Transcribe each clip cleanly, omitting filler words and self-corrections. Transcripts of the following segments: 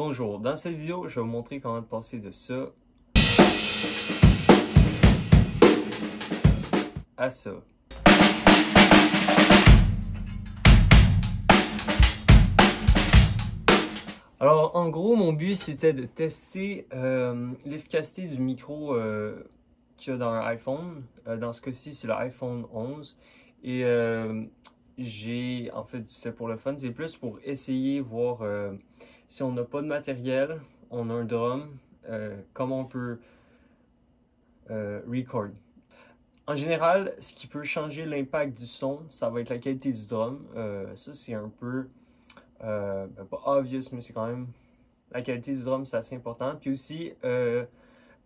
Bonjour, dans cette vidéo, je vais vous montrer comment passer de ça à ça. Alors, en gros, mon but, c'était de tester l'efficacité du micro qu'il y a dans un iPhone. Dans ce cas-ci, c'est l'iPhone 11. Et en fait, c'était pour le fun. C'est plus pour essayer, voir si on n'a pas de matériel, on a un drum, comment on peut record. En général, ce qui peut changer l'impact du son, ça va être la qualité du drum. Ça, c'est un peu pas obvious, mais c'est quand même la qualité du drum, c'est assez important. Puis aussi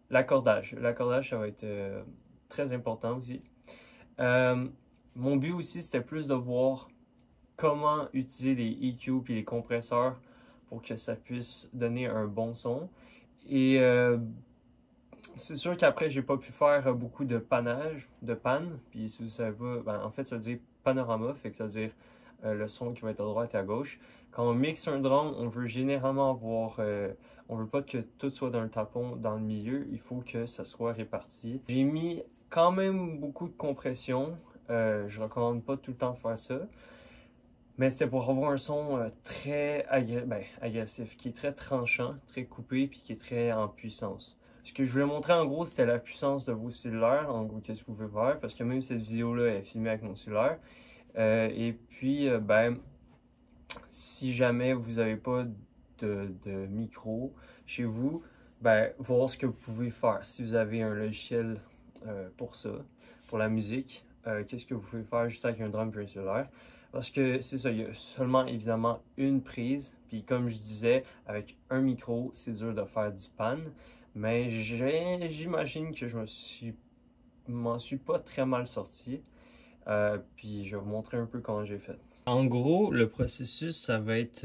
l'accordage. L'accordage, ça va être très important aussi. Mon but aussi, c'était plus de voir comment utiliser les EQ et les compresseurs pour que ça puisse donner un bon son. Et c'est sûr qu'après, j'ai pas pu faire beaucoup de panage, de panne. Puis si vous savez pas, en fait, ça veut dire panorama, fait que ça veut dire le son qui va être à droite et à gauche. Quand on mixe un drum, on veut généralement avoir, on veut pas que tout soit dans un tapon dans le milieu, il faut que ça soit réparti. J'ai mis quand même beaucoup de compression, je recommande pas tout le temps de faire ça. Mais c'était pour avoir un son très agressif, qui est très tranchant, très coupé, puis qui est très en puissance. Ce que je voulais montrer en gros, c'était la puissance de vos cellulaires, en gros, qu'est-ce que vous pouvez faire, parce que même cette vidéo-là est filmée avec mon cellulaire. Et puis, si jamais vous n'avez pas de micro chez vous, voir ce que vous pouvez faire. Si vous avez un logiciel pour ça, pour la musique, qu'est-ce que vous pouvez faire juste avec un drum et un cellulaire. Parce que c'est ça, il y a seulement évidemment une prise. Puis comme je disais, avec un micro, c'est dur de faire du pan. Mais j'imagine que je m'en suis pas très mal sorti. Puis je vais vous montrer un peu comment j'ai fait. En gros, le processus, ça va être,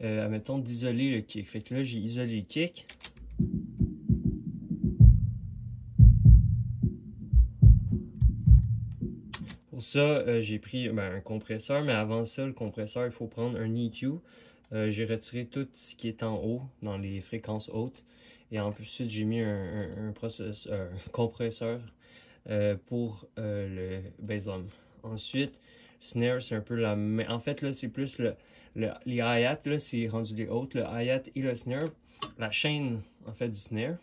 admettons, d'isoler le kick. Fait que là, j'ai isolé le kick. Pour ça, j'ai pris un compresseur, mais avant ça, le compresseur, il faut prendre un EQ. J'ai retiré tout ce qui est en haut, dans les fréquences hautes. Et ensuite, j'ai mis un compresseur pour le bass drum. Ensuite, snare, c'est un peu la même. En fait, là, c'est plus les hi-hat, là, c'est rendu les hautes, le hi-hat et le snare. La chaîne, en fait, du snare,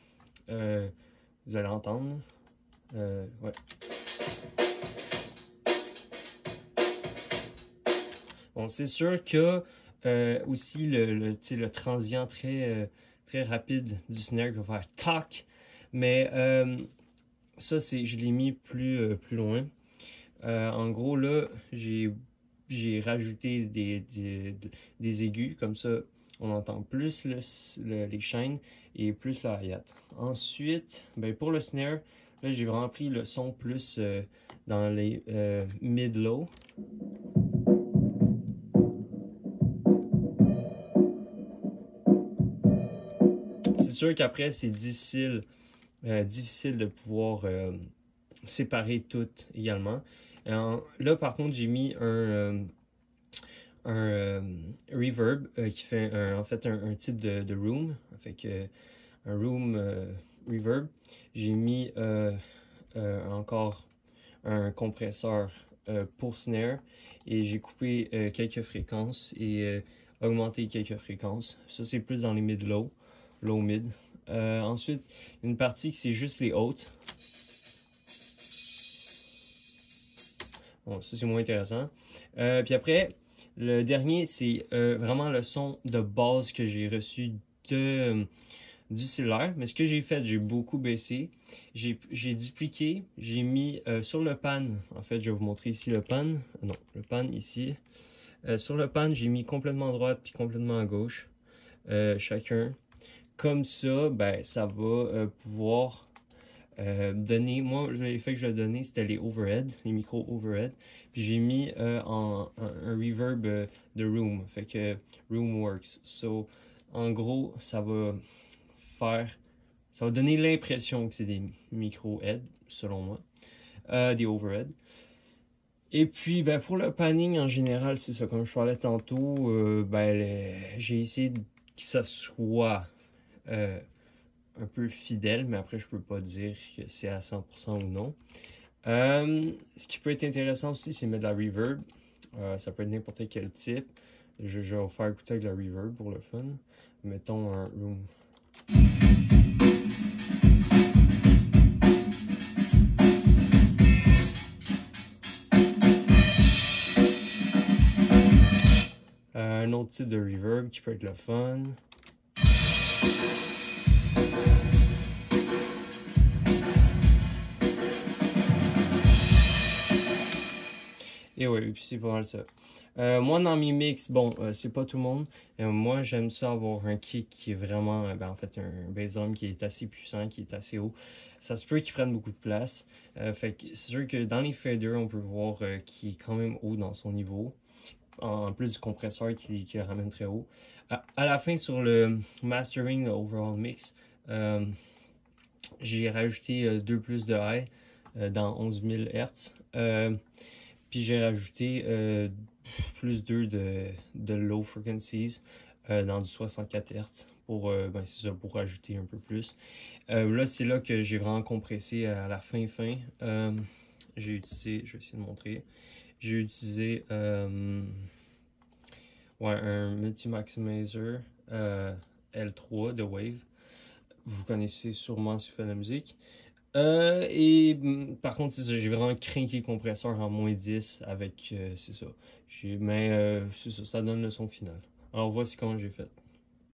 vous allez entendre. Ouais. Bon, c'est sûr que aussi le transient très rapide du snare qui va faire tac, mais ça, je l'ai mis plus loin. En gros, là, j'ai rajouté des aigus, comme ça, on entend plus les chaînes et plus la hi-hat. Ensuite, pour le snare, là, j'ai vraiment pris le son plus dans les mid-low. C'est sûr qu'après, c'est difficile de pouvoir séparer tout également. Là, par contre, j'ai mis un reverb qui fait en fait un type de room. Fait que un room reverb. J'ai mis encore un compresseur pour snare et j'ai coupé quelques fréquences et augmenté quelques fréquences. Ça, c'est plus dans les mid-low, low-mid. Ensuite, une partie qui c'est juste les hautes. Bon, ça c'est moins intéressant. Puis après, le dernier, c'est vraiment le son de base que j'ai reçu du cellulaire. Mais ce que j'ai fait, j'ai beaucoup baissé. J'ai dupliqué, j'ai mis sur le pan. En fait, je vais vous montrer ici le pan. Non, le pan ici. Sur le pan, j'ai mis complètement à droite puis complètement à gauche. Chacun. Comme ça, ça va pouvoir donner. Moi, l'effet que je vais donner, c'était les overhead, les micros overhead. Puis j'ai mis un reverb de room. Fait que room works. So, en gros, ça va donner l'impression que c'est des micro-head, selon moi, des overhead. Et puis, pour le panning en général, c'est ça, comme je parlais tantôt, j'ai essayé que ça soit un peu fidèle, mais après je peux pas dire que c'est à 100% ou non. Ce qui peut être intéressant aussi, c'est mettre de la reverb. Ça peut être n'importe quel type. Je vais vous faire écouter avec de la reverb pour le fun. Mettons un room. Un autre type de reverb qui peut être le fun. Et oui, puis c'est pas mal ça. Moi, dans mes mix, bon, c'est pas tout le monde. Moi, j'aime ça avoir un kick qui est vraiment, en fait, un bass drum qui est assez puissant, qui est assez haut. Ça se peut qu'il prenne beaucoup de place. Fait que c'est sûr que dans les faders, on peut voir qu'il est quand même haut dans son niveau. En plus du compresseur qui le ramène très haut. À la fin, sur le mastering, le overall mix, j'ai rajouté 2 plus de high dans 11 000 Hz. Puis j'ai rajouté plus 2 de low frequencies dans du 64 Hz pour, c'est ça, pour rajouter un peu plus. Là, c'est là que j'ai vraiment compressé à la fin. J'ai utilisé, je vais essayer de montrer, j'ai utilisé un multi-maximizer L3 de Wave. Vous connaissez sûrement si vous faites de la musique. Par contre, j'ai vraiment craqué le compresseur en -10 avec, c'est ça. Mais c'est ça, ça donne le son final. Alors voici comment j'ai fait.